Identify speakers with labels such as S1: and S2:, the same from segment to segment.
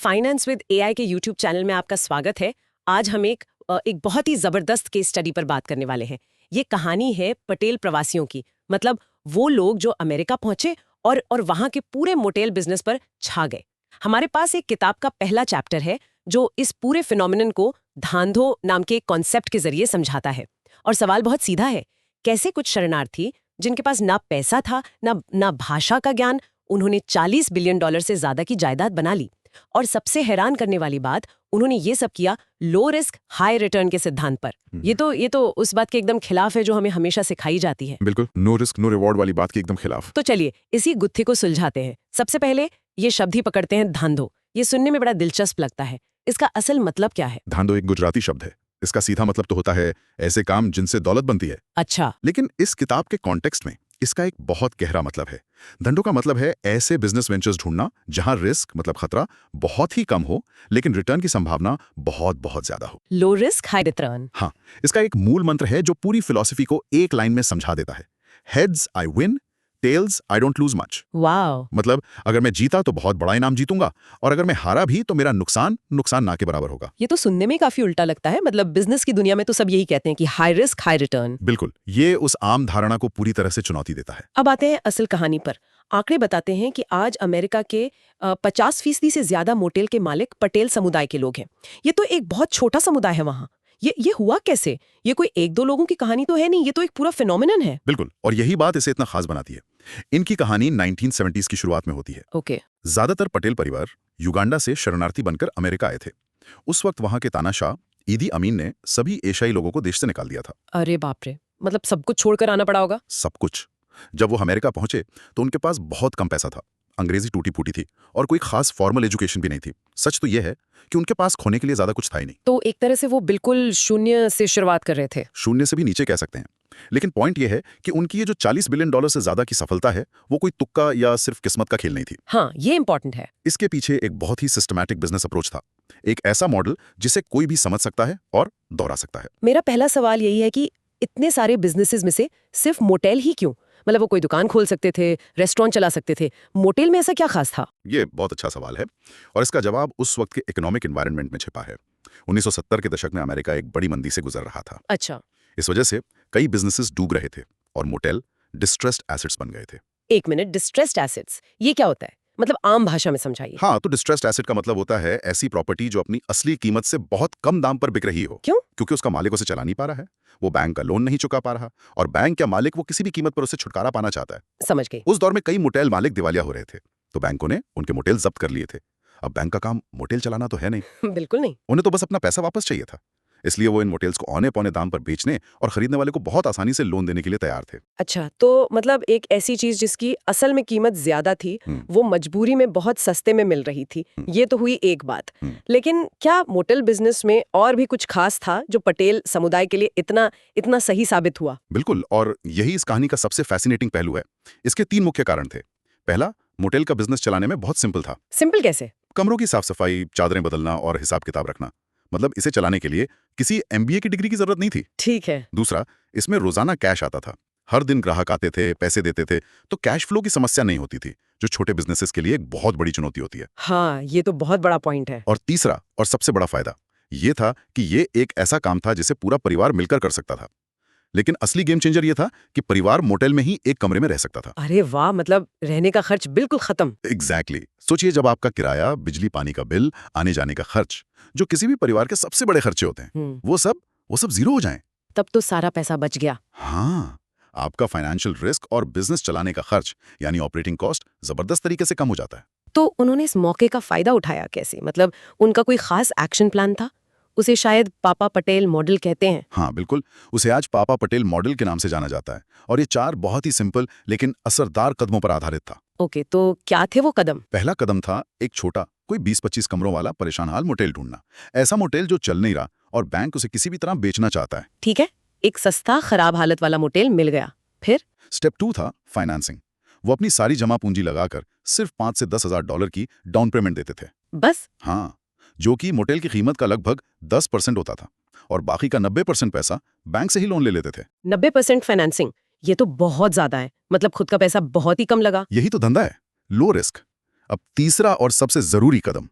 S1: Finance with AI के YouTube channel में आपका स्वागत है। आज हम एक बहुत ही जबरदस्त केस स्टडी पर बात करने वाले हैं। ये कहानी है पटेल प्रवासियों की, मतलब वो लोग जो अमेरिका पहुंचे और वहां के पूरे मोटेल बिजनेस पर छा गए। हमारे पास एक किताब का पहला चैप्टर है जो इस पूरे फिनोमिनन को धांधो नाम के कॉन्सेप्ट के जरिए समझाता है। और सवाल बहुत सीधा है, कैसे कुछ शरणार्थी जिनके पास ना पैसा था ना भाषा का ज्ञान, उन्होंने $40 बिलियन से ज्यादा की जायदाद बना ली। और सबसे हैरान करने वाली बात, उन्होंने ये सब किया लो रिस्क हाई रिटर्न के सिद्धांत पर। ये तो उस बात के एकदम खिलाफ है जो हमें हमेशा सिखाई जाती है।
S2: बिल्कुल, नो रिस्क नो रिवॉर्ड वाली बात के एकदम खिलाफ।
S1: तो चलिए इसी गुत्थी को सुलझाते हैं। सबसे पहले ये शब्द ही पकड़ते हैं, धांधो। ये सुनने में बड़ा दिलचस्प लगता है। इसका असल मतलब क्या है?
S2: धांधो एक गुजराती शब्द है। इसका सीधा मतलब तो होता है ऐसे काम जिनसे दौलत बनती है।
S1: अच्छा।
S2: लेकिन इस किताब के कॉन्टेक्स्ट में इसका एक बहुत गहरा मतलब है। धंधो का मतलब है ऐसे बिजनेस वेंचर्स ढूंढना जहां रिस्क मतलब खतरा बहुत ही कम हो, लेकिन रिटर्न की संभावना बहुत बहुत ज्यादा हो।
S1: Low risk high return.
S2: हाँ, इसका एक मूल मंत्र है जो पूरी फिलॉसफी को एक लाइन में समझा देता है। Heads I win, tails I don't lose much.
S1: Wow.
S2: मतलब अगर मैं जीता तो बहुत बड़ा इनाम जीतूंगा, और अगर मैं हारा भी तो मेरा नुकसान ना के बराबर होगा।
S1: ये तो सुनने में काफी उल्टा लगता है। मतलब बिजनेस की दुनिया में तो सब यही कहते हैं कि हाई रिस्क हाई रिटर्न।
S2: बिल्कुल, ये उस आम धारणा को पूरी तरह से चुनौती देता है।
S1: अब आते हैं असल कहानी पर। आंकड़े बताते हैं कि आज अमेरिका के 50% से ज्यादा मोटेल के मालिक पटेल समुदाय के लोग हैं। ये तो एक बहुत छोटा समुदाय है वहां। ये हुआ कैसे? ये कोई एक दो लोगों की कहानी तो है नहीं, ये तो एक पूरा फिनोमिनन है।
S2: बिल्कुल, और यही बात इसे इतना खास बनाती है। इनकी कहानी 1970s की शुरुआत में होती है।
S1: ओके।
S2: ज्यादातर पटेल परिवार युगांडा से शरणार्थी बनकर अमेरिका आए थे। उस वक्त वहां के तानाशाह ईदी अमीन ने सभी एशियाई लोगों को देश से निकाल दिया था।
S1: अरे बाप रे, मतलब सब कुछ छोड़कर आना पड़ा होगा।
S2: सब कुछ। जब वो अमेरिका पहुंचे तो उनके पास बहुत कम पैसा था, अंग्रेजी टूटी फूटी थी और कोई खास फॉर्मल एजुकेशन भी नहीं थी। सच तो यह है कि उनके पास खोने के लिए ज्यादा कुछ था ही नहीं।
S1: तो एक तरह से वो बिल्कुल शून्य से शुरुआत कर रहे थे।
S2: शून्य से भी नीचे कह सकते हैं। लेकिन पॉइंट यह है कि उनकी ये जो $40 बिलियन से ज्यादा की सफलता है, वो कोई तुक्का या सिर्फ किस्मत का खेल नहीं थी।
S1: हाँ, ये इंपॉर्टेंट है।
S2: इसके पीछे एक बहुत ही सिस्टमैटिक बिजनेस अप्रोच था। एक ऐसा मॉडल जिसे कोई भी समझ सकता है और दोहरा सकता है।
S1: मेरा पहला सवाल यही है कि इतने सारे बिजनेसेस में से सिर्फ मोटेल ही क्यों? मतलब वो कोई दुकान खोल सकते थे, रेस्टोरेंट चला सकते थे, मोटेल में ऐसा क्या खास था?
S2: ये बहुत अच्छा सवाल है, और इसका जवाब उस वक्त के इकोनॉमिक एनवायरनमेंट में छिपा है। 1970 के दशक में अमेरिका एक बड़ी मंदी से गुजर रहा था।
S1: अच्छा।
S2: इस वजह से कई बिजनेसेस डूब रहे थे और मोटेल डिस्ट्रेस्ड एसेट्स बन गए थे।
S1: एक मिनट, डिस्ट्रेस्ड एसेट्स ये क्या होता है? मतलब आम भाषा में समझाइए।
S2: हाँ, तो डिस्ट्रेस्ड एसेट का मतलब होता है ऐसी प्रॉपर्टी जो अपनी असली कीमत से बहुत कम दाम पर बिक रही हो।
S1: क्यों?
S2: क्योंकि उसका मालिक उसे चला नहीं पा रहा है, वो बैंक का लोन नहीं चुका पा रहा, और बैंक या मालिक वो किसी भी कीमत पर उससे छुटकारा पाना चाहता है।
S1: समझ गई।
S2: उस दौर में कई मोटेल मालिक दिवालिया हो रहे थे, तो बैंकों ने उनके मोटेल जब्त कर लिए थे। अब बैंक का काम मोटेल चलाना तो है नहीं।
S1: बिल्कुल नहीं।
S2: उन्हें तो बस अपना पैसा वापस चाहिए था। इसलिए वो इन मोटेल्स को औने पौने दाम पर बेचने और खरीदने वाले को बहुत आसानी से लोन देने के लिए तैयार थे।
S1: अच्छा, तो मतलब एक ऐसी चीज जिसकी असल में कीमत ज्यादा थी, वो मजबूरी में बहुत सस्ते में मिल रही थी। ये तो हुई एक बात। लेकिन क्या मोटेल बिजनेस में और भी कुछ खास था जो पटेल समुदाय के लिए इतना सही साबित हुआ?
S2: बिल्कुल, और यही इस कहानी का सबसे फैसिनेटिंग पहलू है। इसके 3 मुख्य कारण थे। पहला, मोटेल का बिजनेस चलाने में बहुत सिंपल था।
S1: सिंपल कैसे?
S2: कमरों की साफ सफाई, चादरें बदलना और हिसाब किताब रखना। मतलब इसे चलाने के लिए किसी MBA की डिग्री की जरूरत नहीं थी।
S1: ठीक है।
S2: दूसरा, इसमें रोजाना कैश आता था। हर दिन ग्राहक आते थे, पैसे देते थे, तो कैश फ्लो की समस्या नहीं होती थी, जो छोटे बिजनेसेस के लिए एक बहुत बड़ी चुनौती होती है।
S1: हाँ, ये तो बहुत बड़ा पॉइंट है।
S2: और तीसरा और सबसे बड़ा फायदा ये था कि ये एक ऐसा काम था जिसे पूरा परिवार मिलकर कर सकता था। लेकिन असली गेम चेंजर ये था कि परिवार मोटेल में ही एक कमरे में रह सकता था।
S1: अरे वाह, मतलब रहने का खर्च बिल्कुल खत्म।
S2: एग्जैक्टली। सोचिए, जब आपका किराया, बिजली पानी का बिल, आने जाने का खर्च, जो किसी भी परिवार के सबसे बड़े खर्चे होते हैं, वो सब जीरो हो जाएं।
S1: तब तो सारा पैसा बच गया।
S2: हाँ, आपका फाइनेंशियल रिस्क और बिजनेस चलाने का खर्च यानी ऑपरेटिंग कॉस्ट जबरदस्त तरीके से कम हो जाता है।
S1: तो उन्होंने इस मौके का फायदा उठाया कैसे? मतलब उनका कोई खास एक्शन प्लान था? उसे शायद पापा पटेल मॉडल कहते हैं।
S2: हाँ बिल्कुल, उसे आज पापा पटेल मॉडल के नाम से जाना जाता है, और ये 4 बहुत ही सिंपल लेकिन असरदार कदमों पर आधारित था।
S1: ओके, तो क्या थे वो कदम?
S2: पहला कदम था एक छोटा, कोई 20-25 कमरों वाला परेशान हाल मोटेल ढूंढना। ऐसा मोटेल जो चल नहीं रहा और बैंक उसे किसी भी तरह बेचना चाहता है।
S1: ठीक है, एक सस्ता खराब हालत वाला मोटेल मिल गया। फिर
S2: स्टेप 2 था फाइनेंसिंग। वो अपनी सारी जमा पूंजी लगाकर सिर्फ $5,000 से $10,000 की डाउन पेमेंट देते थे।
S1: बस?
S2: हाँ, जो कि मोटेल की कीमत का लगभग 10% होता था, और बाकी का 90% पैसा बैंक से ही लोन ले लेते थे।
S1: 90% फाइनेंसिंग, ये तो बहुत ज्यादा है। मतलब खुद का पैसा बहुत ही कम लगा।
S2: यही तो धंधा है, लो रिस्क। अब तीसरा और सबसे जरूरी कदम,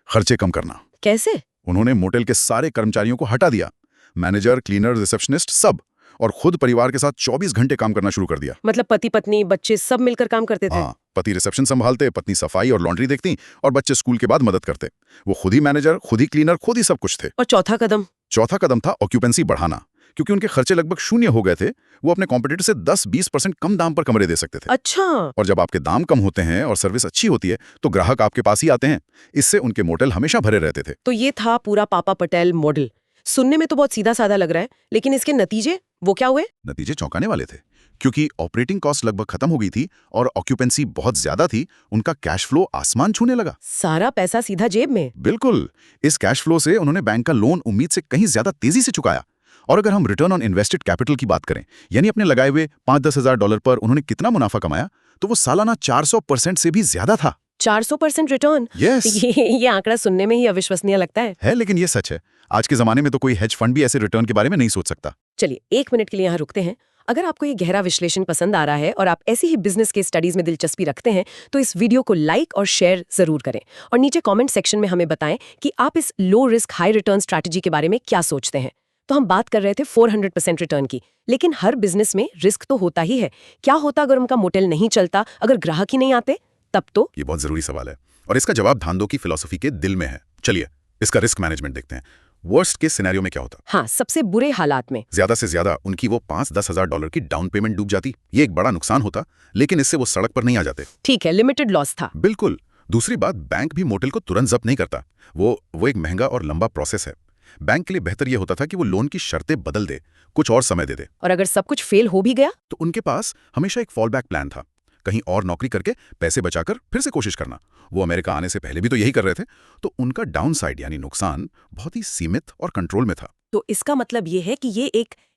S2: खर्चे कम करना।
S1: कैसे?
S2: उन्होंने मोटेल के सारे कर्मचारियों को हटा दिया, मैनेजर, क्लीनर, रिसेप्शनिस्ट सब, और खुद परिवार के साथ 24 घंटे काम करना शुरू कर दिया।
S1: मतलब पति पत्नी बच्चे सब मिलकर काम करते थे?
S2: हाँ, पति रिसेप्शन संभालते, पत्नी सफाई और लॉन्ड्री देखती, और बच्चे स्कूल के बाद मदद करते। वो खुद ही मैनेजर, खुद ही क्लीनर, खुद ही सब कुछ थे।
S1: और चौथा कदम?
S2: चौथा कदम था ऑक्यूपेंसी बढ़ाना। क्योंकि उनके खर्चे लगभग शून्य हो गए थे, वो अपने कॉम्पिटिटर से 10-20% कम दाम पर कमरे दे सकते थे।
S1: अच्छा।
S2: और जब आपके दाम कम होते हैं और सर्विस अच्छी होती है तो ग्राहक आपके पास ही आते हैं। इससे उनके मोटेल हमेशा भरे रहते थे।
S1: तो ये था पूरा पापा पटेल मॉडल। सुनने में तो बहुत सीधा साधा लग रहा है, लेकिन इसके नतीजे वो क्या हुए?
S2: नतीजे चौंकाने वाले थे, क्योंकि ऑपरेटिंग कॉस्ट लगभग खत्म हो गई थी और ऑक्यूपेंसी बहुत ज्यादा थी। उनका कैश फ्लो आसमान छूने लगा।
S1: सारा पैसा सीधा जेब में?
S2: बिल्कुल। इस कैश फ्लो से उन्होंने बैंक का लोन उम्मीद से कहीं ज्यादा तेजी से चुकाया। और अगर हम रिटर्न ऑन इन्वेस्टेड कैपिटल की बात करें, यानी अपने लगाए हुए $5-10,000 पर उन्होंने कितना मुनाफा कमाया, तो वो सालाना 400% से भी ज्यादा था।
S1: 400% रिटर्न?
S2: यस।
S1: ये आंकड़ा सुनने में ही अविश्वसनीय लगता है।
S2: लेकिन ये सच है। आज के जमाने में तो कोई हेज फंड भी ऐसे रिटर्न के बारे में नहीं सोच सकता।
S1: चलिए 1 मिनट के लिए यहाँ रुकते हैं। अगर आपको ये गहरा विश्लेषण पसंद आ रहा है और आप ऐसी ही बिजनेस के स्टडीज में दिलचस्पी रखते हैं तो इस वीडियो को लाइक और शेयर जरूर करें, और नीचे कमेंट सेक्शन में हमें बताएं कि आप इस low risk high return strategy के बारे में क्या सोचते हैं। तो हम बात कर रहे थे 400% रिटर्न की, लेकिन हर बिजनेस में रिस्क तो होता ही है। क्या होता अगर उनका मोटेल नहीं चलता, अगर ग्राहक ही नहीं आते? तब तो
S2: ये बहुत जरूरी सवाल है, और इसका जवाब धांधों की फिलॉसफी के दिल में है। चलिए इसका रिस्क मैनेजमेंट देखते हैं। वर्स्ट केस सिनेरियो में क्या होता?
S1: हाँ, सबसे बुरे हालात में
S2: ज्यादा से ज्यादा उनकी वो $5-10,000 की डाउन पेमेंट डूब जाती। ये एक बड़ा नुकसान होता, लेकिन इससे वो सड़क पर नहीं आ जाते।
S1: ठीक है, लिमिटेड लॉस था।
S2: बिल्कुल। दूसरी बात, बैंक भी मोटेल को तुरंत जब्त नहीं करता। वो एक महंगा और लंबा प्रोसेस है। बैंक के लिए बेहतर यह होता था कि वो लोन की शर्तें बदल दे, कुछ और समय दे दे।
S1: और अगर सब कुछ फेल हो भी गया
S2: तो उनके पास हमेशा एक फॉल बैक प्लान था, कहीं और नौकरी करके पैसे बचाकर फिर से कोशिश करना। वो अमेरिका आने से पहले भी तो यही कर रहे थे। तो उनका डाउन साइड यानी नुकसान बहुत ही सीमित और कंट्रोल में था।
S1: तो इसका मतलब ये है कि ये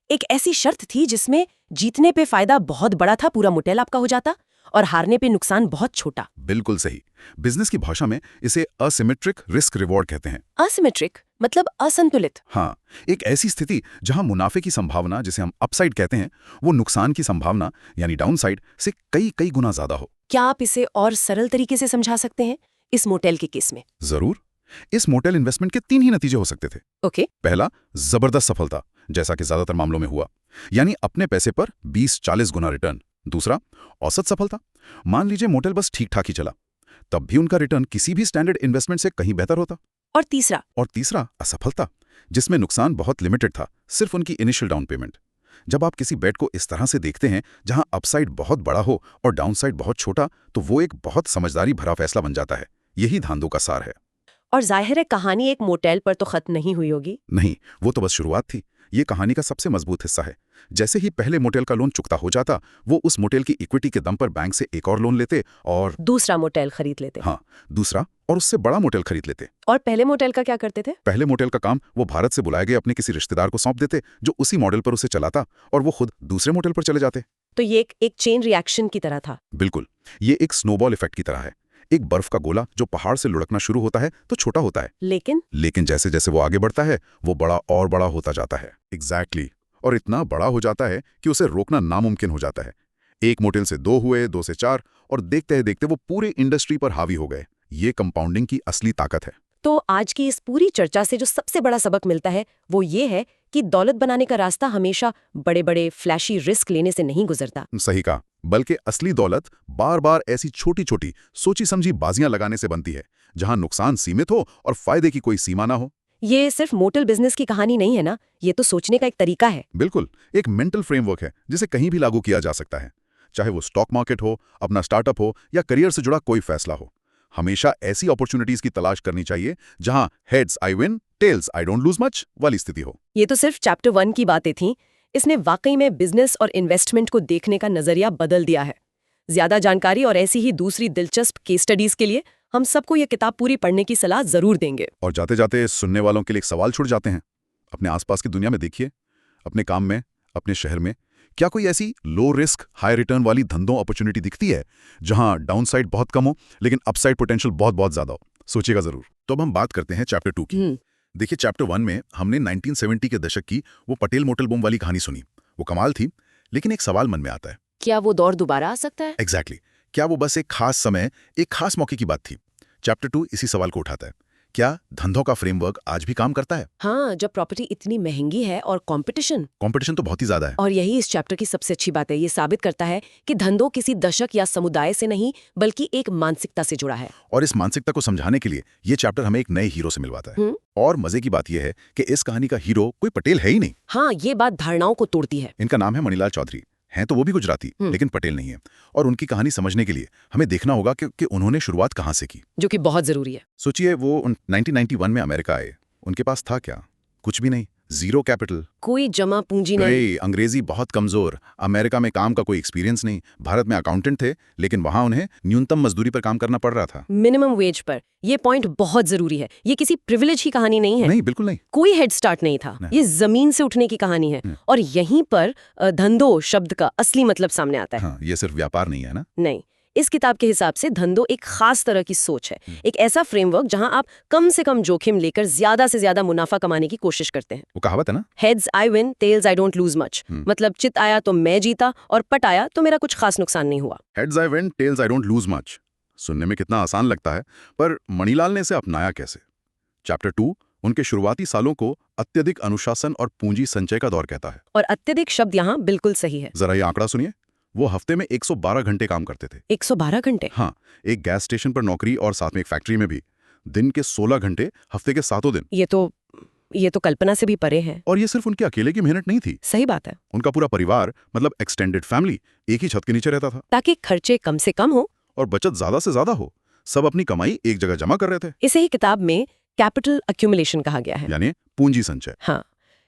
S1: एक ऐसी शर्त थी जिसमें जीतने पे फायदा बहुत बड़ा था, पूरा मोटेल आपका हो जाता, और हारने पे नुकसान बहुत छोटा।
S2: बिल्कुल सही। बिजनेस की भाषा में इसे असिमेट्रिक रिस्क रिवॉर्ड कहते हैं।
S1: असिमेट्रिक मतलब असंतुलित?
S2: हाँ, एक ऐसी स्थिति जहां मुनाफे की संभावना, जिसे हम अपसाइड कहते हैं, वो नुकसान की संभावना यानी डाउनसाइड से कई कई गुना ज्यादा हो।
S1: क्या आप इसे और सरल तरीके से समझा सकते हैं इस मोटेल के केस में?
S2: जरूर। इस मोटेल इन्वेस्टमेंट के 3 ही नतीजे हो सकते थे।
S1: ओके।
S2: पहला, जबरदस्त सफलता, जैसा कि ज्यादातर मामलों में हुआ, यानी अपने पैसे पर 20-40 गुना रिटर्न। दूसरा, औसत सफलता, मान लीजिए मोटेल बस ठीक ठाक ही चला, तब भी उनका रिटर्न किसी भी स्टैंडर्ड इन्वेस्टमेंट से कहीं बेहतर होता।
S1: और तीसरा,
S2: असफलता, जिसमें नुकसान बहुत लिमिटेड था, सिर्फ उनकी इनिशियल डाउन पेमेंट। जब आप किसी बेट को इस तरह से देखते हैं, जहां अपसाइड बहुत बड़ा हो और डाउनसाइड बहुत छोटा, तो वो एक बहुत समझदारी भरा फैसला बन जाता है। यही धांधों का सार है।
S1: और जाहिर है कहानी एक मोटेल पर तो खत्म नहीं हुई होगी।
S2: नहीं, वो तो बस शुरुआत थी। ये कहानी का सबसे मजबूत हिस्सा है। जैसे ही पहले मोटेल का लोन चुकता हो जाता, वो उस मोटेल की इक्विटी के दम पर बैंक से एक और लोन लेते और
S1: दूसरा मोटेल खरीद लेते।
S2: हाँ, दूसरा और उससे बड़ा मोटेल खरीद लेते।
S1: और पहले मोटेल का क्या करते थे?
S2: पहले मोटेल का काम वो भारत से बुलाए गए अपने किसी रिश्तेदार को सौंप देते, जो उसी मॉडल पर उसे चलाता, और वो खुद दूसरे मोटेल पर चले जाते।
S1: तो ये एक चेन रिएक्शन की तरह था।
S2: बिल्कुल। ये एक स्नोबॉल इफेक्ट की तरह है। एक बर्फ का गोला जो पहाड़ से लुढ़कना शुरू होता है तो छोटा होता है, लेकिन जैसे जैसे वो आगे बढ़ता है, वो बड़ा और बड़ा होता जाता है। एग्जैक्टली। और इतना बड़ा हो जाता है कि उसे रोकना नामुमकिन हो जाता है। एक मोटेल से 2 हुए, 2 से 4, और देखते देखते वो पूरे इंडस्ट्री पर हावी हो गए। ये कंपाउंडिंग की असली ताकत है।
S1: तो आज की इस पूरी चर्चा से जो सबसे बड़ा सबक मिलता है वो ये है कि दौलत बनाने का रास्ता हमेशा बड़े बड़े फ्लैशी रिस्क लेने से नहीं गुजरता।
S2: सही कहा। बल्कि असली दौलत बार बार ऐसी छोटी छोटी सोची समझी बाजियां लगाने से बनती है, जहां नुकसान सीमित हो और फायदे की कोई सीमा ना हो।
S1: ये सिर्फ मोटेल बिजनेस की कहानी नहीं है ना, ये तो सोचने का एक तरीका है।
S2: बिल्कुल, एक मेंटल फ्रेमवर्क है जिसे कहीं भी लागू किया जा सकता है, चाहे वो स्टॉक मार्केट हो, अपना स्टार्टअप हो, या करियर से जुड़ा कोई फैसला हो। हमेशा ऐसी अपॉर्चुनिटीज की तलाश करनी चाहिए जहां heads I win, tails I don't lose much वाली स्थिति हो।
S1: ये तो सिर्फ चैप्टर 1 की बातें थीं। इसने वाकई में बिजनेस और इन्वेस्टमेंट को देखने का नजरिया बदल दिया है। ज्यादा जानकारी और ऐसी ही दूसरी दिलचस्प केस स्टडीज के लिए हम सबको ये किताब पूरी पढ़ने की सलाह जरूर देंगे।
S2: और जाते जाते सुनने वालों के लिए एक सवाल छुड़ जाते हैं। अपने आसपास की दुनिया में देखिए, अपने काम में, अपने शहर में, क्या कोई ऐसी लो रिस्क हाई रिटर्न वाली धंधों अपॉर्चुनिटी दिखती है जहां डाउनसाइड बहुत कम हो लेकिन अपसाइड पोटेंशियल बहुत बहुत ज्यादा हो? सोचिएगा जरूर। तो अब हम बात करते हैं चैप्टर 2 की। देखिए, चैप्टर 1 में हमने 1970 के दशक की वो पटेल मोटेल बूम वाली कहानी सुनी। वो कमाल थी, लेकिन एक सवाल मन में आता है,
S1: क्या वो दौर दोबारा आ सकता है?
S2: एग्जैक्टली। क्या वो बस एक खास समय, एक खास मौके की बात थी? चैप्टर 2 इसी सवाल को उठाता है। क्या धंधों का फ्रेमवर्क आज भी काम करता है?
S1: हाँ, जब प्रॉपर्टी इतनी महंगी है और
S2: कंपटीशन तो बहुत ही ज्यादा है।
S1: और यही इस चैप्टर की सबसे अच्छी बात है। ये साबित करता है कि धंधों किसी दशक या समुदाय से नहीं बल्कि एक मानसिकता से जुड़ा है।
S2: और इस मानसिकता को समझाने के लिए ये चैप्टर हमें एक नए हीरो से मिलवाता है। और मजे की बात यह है कि इस कहानी का हीरो कोई पटेल है ही नहीं।
S1: हाँ, ये बात धारणाओं को तोड़ती है।
S2: इनका नाम है मणिलाल चौधरी। हैं तो वो भी गुजराती, लेकिन पटेल नहीं है। और उनकी कहानी समझने के लिए हमें देखना होगा कि उन्होंने शुरुआत कहाँ से की,
S1: जो कि बहुत जरूरी है।
S2: सोचिए, वो 1991 में अमेरिका आए। उनके पास था क्या? कुछ भी नहीं, जीरो कैपिटल,
S1: कोई जमा पूंजी नहीं।
S2: अंग्रेजी बहुत कमजोर, अमेरिका में काम का कोई एक्सपीरियंस नहीं। भारत में अकाउंटेंट थे, लेकिन वहां उन्हें न्यूनतम मजदूरी पर काम करना पड़ रहा था,
S1: मिनिमम वेज पर। ये पॉइंट बहुत जरूरी है। ये किसी प्रिविलेज की कहानी नहीं है।
S2: नहीं, बिल्कुल नहीं।
S1: कोई हेड स्टार्ट नहीं था। ये जमीन से उठने की कहानी है। और यहीं पर धंधो शब्द का असली मतलब सामने आता है।
S2: हाँ, ये सिर्फ व्यापार नहीं है ना।
S1: नहीं, इस किताब के हिसाब से धंधो एक खास तरह की सोच है। एक ऐसा फ्रेमवर्क जहां आप कम से कम जोखिम लेकर ज्यादा से ज्यादा मुनाफा कमाने की कोशिश करते हैं।
S2: वो कहावत है ना,
S1: heads I win, tails I don't lose much. मतलब चित आया तो मैं जीता और पट आया तो मेरा कुछ खास नुकसान नहीं हुआ।
S2: Heads I win, tails I don't lose much. सुनने में कितना आसान लगता है, पर मणिलाल ने इसे अपनाया कैसे? चैप्टर 2 उनके शुरुआती सालों को अत्यधिक अनुशासन और पूंजी संचय का दौर कहता है।
S1: और अत्यधिक शब्द यहाँ बिल्कुल सही है।
S2: जरा ये आंकड़ा सुनिए। वो हफ्ते में 112 घंटे काम करते थे।
S1: 112 घंटे?
S2: हाँ, एक गैस स्टेशन पर नौकरी और साथ में एक फैक्ट्री में भी। दिन के 16 घंटे, हफ्ते के 7 दिन।
S1: ये तो कल्पना से भी परे है।
S2: और ये सिर्फ उनके अकेले की मेहनत नहीं थी।
S1: सही बात है।
S2: उनका पूरा परिवार, मतलब एक्सटेंडेड फैमिली, एक ही छत के नीचे रहता था,
S1: ताकि खर्चे कम से कम हो
S2: और बचत ज्यादा से ज्यादा हो। सब अपनी कमाई एक जगह जमा कर रहे थे।
S1: इसे ही किताब में कैपिटल अक्यूमुलेशन कहा गया है,
S2: यानी पूंजी संचय।
S1: हाँ,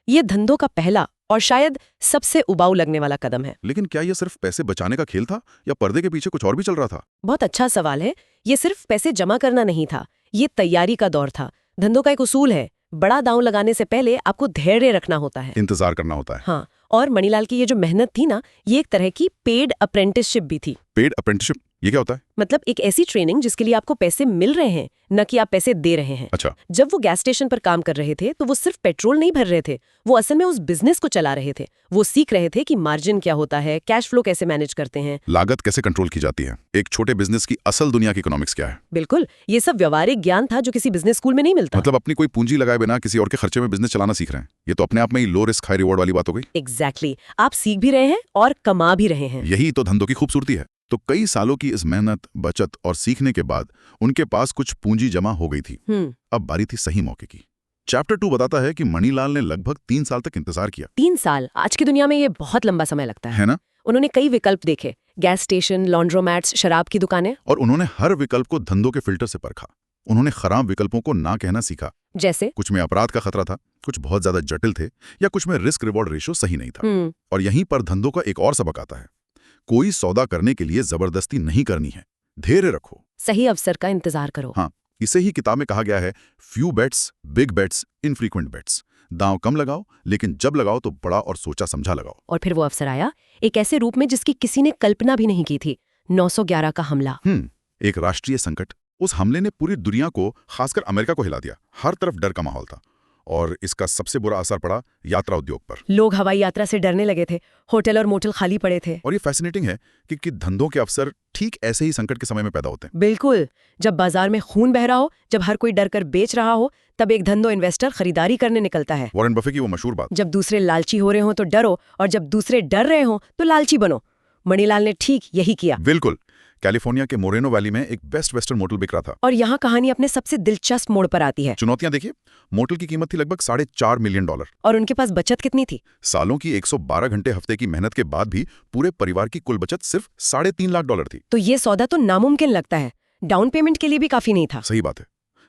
S1: ये धंधों का पहला और शायद सबसे उबाऊ लगने वाला कदम है।
S2: लेकिन क्या ये सिर्फ पैसे बचाने का खेल था, या पर्दे के पीछे कुछ और भी चल रहा था?
S1: बहुत अच्छा सवाल है। ये सिर्फ पैसे जमा करना नहीं था, ये तैयारी का दौर था। धंधों का एक उसूल है, बड़ा दांव लगाने से पहले आपको धैर्य रखना होता है,
S2: इंतजार करना होता है।
S1: हाँ, और मणिलाल की ये जो मेहनत थी ना, ये एक तरह की पेड अप्रेंटिसशिप भी थी।
S2: पेड अप्रेंटिसशिप, ये क्या होता है?
S1: मतलब एक ऐसी ट्रेनिंग जिसके लिए आपको पैसे मिल रहे हैं, न कि आप पैसे दे रहे हैं।
S2: अच्छा।
S1: जब वो गैस स्टेशन पर काम कर रहे थे तो वो सिर्फ पेट्रोल नहीं भर रहे थे, वो असल में उस बिजनेस को चला रहे थे। वो सीख रहे थे कि मार्जिन क्या होता है, कैश फ्लो कैसे मैनेज करते हैं,
S2: लागत कैसे कंट्रोल की जाती है, एक छोटे बिजनेस की असल दुनिया की इकोनॉमिक्स क्या है।
S1: बिल्कुल, ये सब व्यवहारिक ज्ञान था जो किसी बिजनेस स्कूल में नहीं मिलता।
S2: मतलब अपनी कोई पूंजी लगाए बिना किसी और के खर्चे में बिजनेस चलाना सीख रहे हैं। ये तो अपने आप में ही लो रिस्क हाई रिवॉर्ड वाली बात हो गई।
S1: एग्जैक्टली, आप सीख भी रहे हैं और कमा भी रहे हैं।
S2: यही तो धंधों की खूबसूरती है। तो कई सालों की इस मेहनत, बचत और सीखने के बाद उनके पास कुछ पूंजी जमा हो गई थी। अब बारी थी सही मौके की। चैप्टर 2 बताता है कि मणिलाल ने लगभग 3 साल तक इंतजार किया।
S1: 3 साल आज की दुनिया में ये बहुत लंबा समय लगता है
S2: ना?
S1: उन्होंने कई विकल्प देखे, गैस स्टेशन, लॉन्ड्रोमैट्स, शराब की दुकानें,
S2: और उन्होंने हर विकल्प को धंधों के फिल्टर से परखा। उन्होंने खराब विकल्पों को ना कहना सीखा।
S1: जैसे
S2: कुछ में अपराध का खतरा था, कुछ बहुत ज्यादा जटिल थे, या कुछ में रिस्क रिवॉर्ड रेशियो सही नहीं था। और यहीं पर धंधों का एक और सबक आता है, कोई सौदा करने के लिए जबरदस्ती नहीं करनी है, धैर्य रखो,
S1: सही अवसर का इंतजार करो।
S2: हाँ, इसे ही किताब में कहा गया है, few bets, big bets, infrequent bets. दांव कम लगाओ, लेकिन जब लगाओ तो बड़ा और सोचा समझा लगाओ।
S1: और फिर वो अवसर आया, एक ऐसे रूप में जिसकी किसी ने कल्पना भी नहीं की थी। 911 का हमला।
S2: एक राष्ट्रीय संकट। उस हमले ने पूरी दुनिया को, खासकर अमेरिका को हिला दिया। हर तरफ डर का माहौल था, और इसका सबसे बुरा असर पड़ा यात्रा उद्योग पर।
S1: लोग हवाई यात्रा से डरने लगे थे, होटल और मोटल खाली पड़े थे।
S2: और ये फैसिनेटिंग है कि धंधों के अवसर ठीक ऐसे ही संकट के समय में पैदा होते हैं।
S1: बिल्कुल, जब बाजार में खून बह रहा हो, जब हर कोई डर कर बेच रहा हो, तब एक धंधो इन्वेस्टर खरीदारी करने निकलता है।
S2: वॉरेन बफे की वो मशहूर बात,
S1: जब दूसरे लालची हो रहे हो तो डरो, और जब दूसरे डर रहे हो तो लालची बनो। मणिलाल ने ठीक यही किया।
S2: बिल्कुल। कैलिफोर्निया के मोरेनो वैली में एक बेस्ट वेस्टर्न मोटल बिक रहा था।
S1: और यहाँ कहानी अपने सबसे दिलचस्प मोड़ पर आती है।
S2: चुनौतियां देखिए, मोटल की कीमत थी लगभग $4.5 मिलियन।
S1: और उनके पास बचत कितनी थी?
S2: सालों की 112 घंटे हफ्ते की मेहनत के बाद भी पूरे परिवार की कुल बचत सिर्फ $3.5 लाख थी।
S1: तो ये सौदा तो नामुमकिन लगता है। डाउन पेमेंट के लिए भी काफी नहीं था।
S2: सही बात है,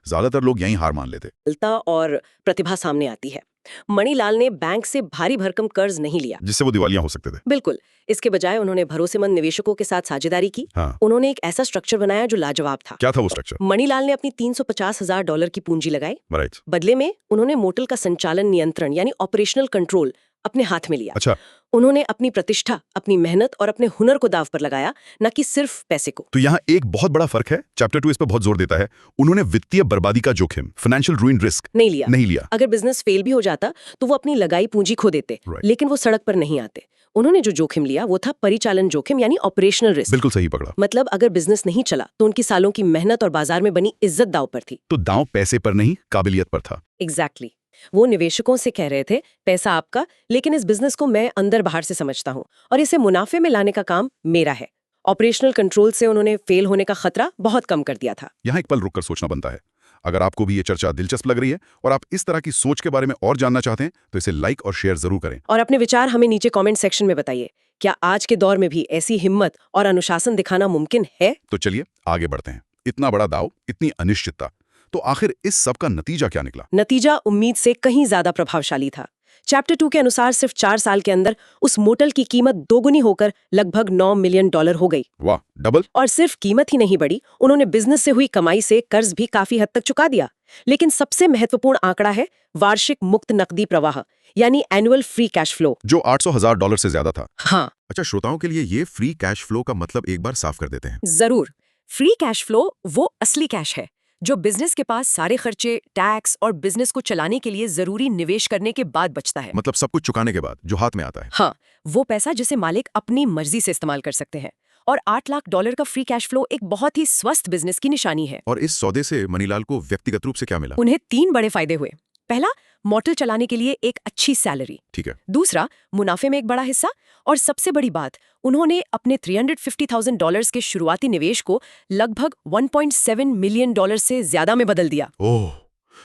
S2: ज्यादातर लोग यहीं हार मान लेते।
S1: और प्रतिभा सामने आती है। मणिलाल ने बैंक से भारी भरकम कर्ज नहीं लिया,
S2: जिससे वो दिवालिया हो सकते थे।
S1: बिल्कुल, इसके बजाय उन्होंने भरोसेमंद निवेशकों के साथ साझेदारी की।
S2: हाँ।
S1: उन्होंने एक ऐसा स्ट्रक्चर बनाया जो लाजवाब था।
S2: क्या था वो स्ट्रक्चर?
S1: मणिलाल ने अपनी $350,000 की पूंजी लगाई।
S2: राइट।
S1: बदले में उन्होंने मोटल का संचालन नियंत्रण यानी ऑपरेशनल कंट्रोल अपने हाथ में लिया।
S2: अच्छा।
S1: उन्होंने अपनी प्रतिष्ठा, अपनी मेहनत और अपने हुनर को दाव पर लगाया, न कि सिर्फ पैसे को।
S2: तो यहाँ एक बहुत बड़ा फर्क है। चैप्टर 2 इस पर बहुत जोर देता है। उन्होंने वित्तीय बर्बादी का जोखिम, फाइनेंशियल रूइन रिस्क
S1: नहीं लिया।
S2: नहीं लिया।
S1: अगर बिजनेस फेल भी हो जाता तो वो अपनी लगाई पूंजी खो देते,
S2: Right.
S1: लेकिन वो सड़क पर नहीं आते। उन्होंने जो जोखिम लिया वो था परिचालन जोखिम यानी ऑपरेशनल रिस्क।
S2: बिल्कुल सही पकड़ा।
S1: मतलब अगर बिजनेस नहीं चला तो उनकी सालों की मेहनत और बाजार में बनी इज्जत दांव पर थी।
S2: तो दांव पैसे पर नहीं, काबिलियत पर था।
S1: एग्जैक्टली वो निवेशकों से कह रहे थे पैसा आपका, लेकिन इस बिजनेस को मैं अंदर बाहर से समझता हूँ और इसे मुनाफे में लाने का काम मेरा है। ऑपरेशनल कंट्रोल से उन्होंने फेल होने का खतरा बहुत कम कर दिया था।
S2: यहाँ एक पल रुककर सोचना बनता है। अगर आपको भी ये चर्चा दिलचस्प लग रही है और आप इस तरह की सोच के बारे में और जानना चाहते हैं तो इसे लाइक और शेयर जरूर करें।
S1: और अपने विचार हमें नीचे कमेंट सेक्शन में बताइए। क्या आज के दौर में भी ऐसी हिम्मत और अनुशासन दिखाना मुमकिन है?
S2: तो चलिए आगे बढ़ते हैं। इतना बड़ा दाव, इतनी अनिश्चितता, तो आखिर इस सब का नतीजा क्या निकला?
S1: नतीजा उम्मीद से कहीं ज्यादा प्रभावशाली था। चैप्टर 2 के अनुसार सिर्फ 4 साल के अंदर उस मोटल की कीमत दोगुनी होकर लगभग $9 मिलियन हो गई।
S2: वाह, डबल!
S1: और सिर्फ कीमत ही नहीं बढ़ी, उन्होंने बिजनेस से हुई कमाई से कर्ज भी काफी हद तक चुका दिया। लेकिन सबसे महत्वपूर्ण आंकड़ा है वार्षिक मुक्त नकदी प्रवाह यानी एनुअल फ्री कैश फ्लो,
S2: जो $800,000 से ज्यादा था।
S1: हाँ
S2: अच्छा, श्रोताओं के लिए ये फ्री कैश फ्लो का मतलब एक बार साफ कर देते हैं।
S1: जरूर। फ्री कैश फ्लो वो असली कैश है जो बिजनेस के पास सारे खर्चे, टैक्स और बिजनेस को चलाने के लिए जरूरी निवेश करने के बाद बचता है।
S2: मतलब सब कुछ चुकाने के बाद जो हाथ में आता है।
S1: हाँ, वो पैसा जिसे मालिक अपनी मर्जी से इस्तेमाल कर सकते हैं। और $8 लाख का फ्री कैश फ्लो एक बहुत ही स्वस्थ बिजनेस की निशानी है।
S2: और इस सौदे से मनीलाल को व्यक्तिगत रूप से क्या मिला?
S1: उन्हें 3 बड़े फायदे हुए। पहला, मोटल चलाने के लिए एक अच्छी सैलरी।
S2: ठीक है।
S1: दूसरा, मुनाफे में एक बड़ा हिस्सा। और सबसे बड़ी बात, उन्होंने अपने $350,000 के शुरुआती निवेश को लगभग $1.7 मिलियन से ज्यादा में बदल दिया।
S2: ओह,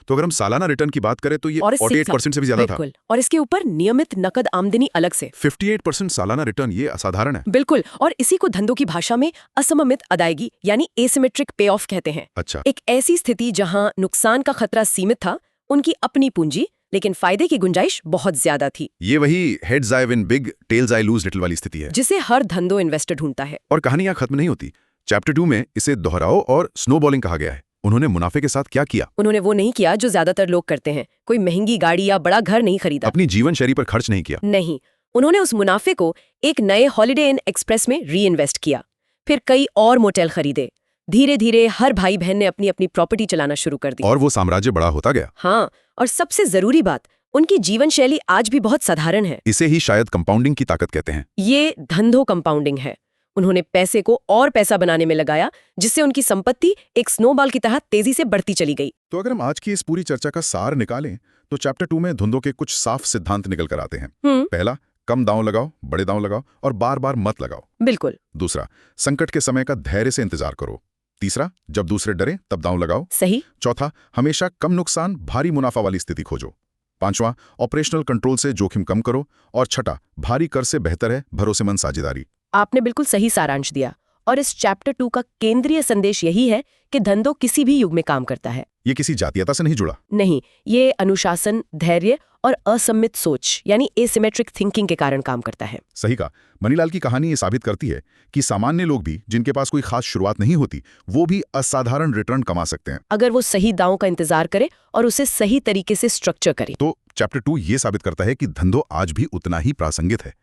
S2: तो अगर हम सालाना रिटर्न की बात करें तो ये
S1: और इससे
S2: 48% से भी ज्यादा था।
S1: बिल्कुल। और इसके ऊपर नियमित नकद आमदनी अलग से।
S2: 58% सालाना रिटर्न, ये असाधारण है।
S1: बिल्कुल। और इसी को धंधों की भाषा में असममित अदायगी यानी एसिमेट्रिक पे ऑफ कहते हैं।
S2: अच्छा।
S1: एक ऐसी स्थिति जहां नुकसान का खतरा सीमित था, उनकी अपनी पूंजी, लेकिन फायदे की गुंजाइश बहुत ज्यादा थी।
S2: ये वही heads I win big, tails I lose little वाली स्थिति है
S1: जिसे हर धंधो इन्वेस्टर ढूंढता है।
S2: और कहानी यहाँ खत्म नहीं होती। चैप्टर 2 में इसे दोहराओ और स्नोबॉलिंग कहा गया है। उन्होंने मुनाफे के साथ क्या किया?
S1: उन्होंने वो नहीं किया जो ज्यादातर लोग करते हैं। कोई महंगी गाड़ी या बड़ा घर नहीं खरीदा।
S2: अपनी जीवन शैली पर खर्च नहीं किया।
S1: नहीं, उन्होंने उस मुनाफे को एक नए हॉलिडे इन एक्सप्रेस में री इन्वेस्ट किया। फिर कई और मोटेल खरीदे। धीरे धीरे हर भाई बहन ने अपनी अपनी प्रॉपर्टी चलाना शुरू कर दी।
S2: और वो साम्राज्य बड़ा होता गया।
S1: हाँ, और सबसे जरूरी बात, उनकी जीवन शैली आज भी बहुत साधारण है।
S2: इसे ही शायद कंपाउंडिंग की ताकत कहते हैं।
S1: ये धंधो कंपाउंडिंग है। उन्होंने पैसे को और पैसा बनाने में लगाया, जिससे उनकी संपत्ति एक स्नोबॉल की तरह तेजी से बढ़ती चली गई।
S2: तो अगर हम आज की इस पूरी चर्चा का सार निकालें तो चैप्टर 2 में धुंधों के कुछ साफ सिद्धांत निकल कर आते हैं। पहला, कम दांव लगाओ, बड़े दांव लगाओ और बार बार मत लगाओ।
S1: बिल्कुल।
S2: दूसरा, संकट के समय का धैर्य से इंतजार करो। तीसरा, जब दूसरे डरे तब दांव लगाओ।
S1: सही।
S2: चौथा, हमेशा कम नुकसान भारी मुनाफा वाली स्थिति खोजो। पांचवा, ऑपरेशनल कंट्रोल से जोखिम कम करो। और छठा, भारी कर से बेहतर है भरोसेमंद साझेदारी।
S1: आपने बिल्कुल सही सारांश दिया। और इस चैप्टर 2 का केंद्रीय संदेश यही है कि धंधो किसी भी युग में काम करता है।
S2: ये किसी जातीयता से नहीं जुड़ा।
S1: नहीं, ये अनुशासन, धैर्य और असम्मित सोच यानी एसिमेट्रिक थिंकिंग के कारण काम करता है।
S2: सही कहा। मनीलाल की कहानी ये साबित करती है कि सामान्य लोग भी, जिनके पास कोई खास शुरुआत नहीं होती, वो भी असाधारण रिटर्न कमा सकते हैं
S1: अगर वो सही दांव का इंतजार करे और उसे सही तरीके से स्ट्रक्चर करे।
S2: तो चैप्टर 2 ये साबित करता है कि धंधो आज भी उतना ही प्रासंगिक है।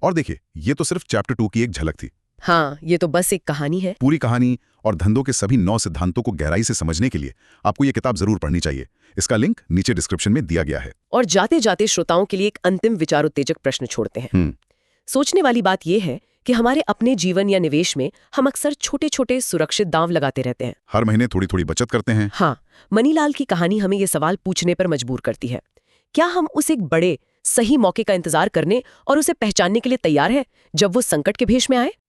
S2: और देखिए, ये तो सिर्फ चैप्टर 2 की एक झलक थी।
S1: हाँ, ये तो बस एक कहानी है।
S2: पूरी कहानी और धंधों के सभी 9 सिद्धांतों को गहराई से समझने के लिए आपको ये किताब जरूर पढ़नी चाहिए। इसका लिंक नीचे डिस्क्रिप्शन में दिया गया है।
S1: और जाते जाते श्रोताओं के लिए एक अंतिम विचारोत्तेजक प्रश्न छोड़ते हैं। सोचने वाली बात यह है कि हमारे अपने जीवन या निवेश में हम अक्सर छोटे छोटे सुरक्षित दांव लगाते रहते हैं।
S2: हर महीने थोड़ी थोड़ी बचत करते हैं।
S1: हाँ, मनीलाल की कहानी हमें ये सवाल पूछने पर मजबूर करती है, क्या हम उस एक बड़े सही मौके का इंतजार करने और उसे पहचानने के लिए तैयार हैं जब वो संकट के भेष में आए?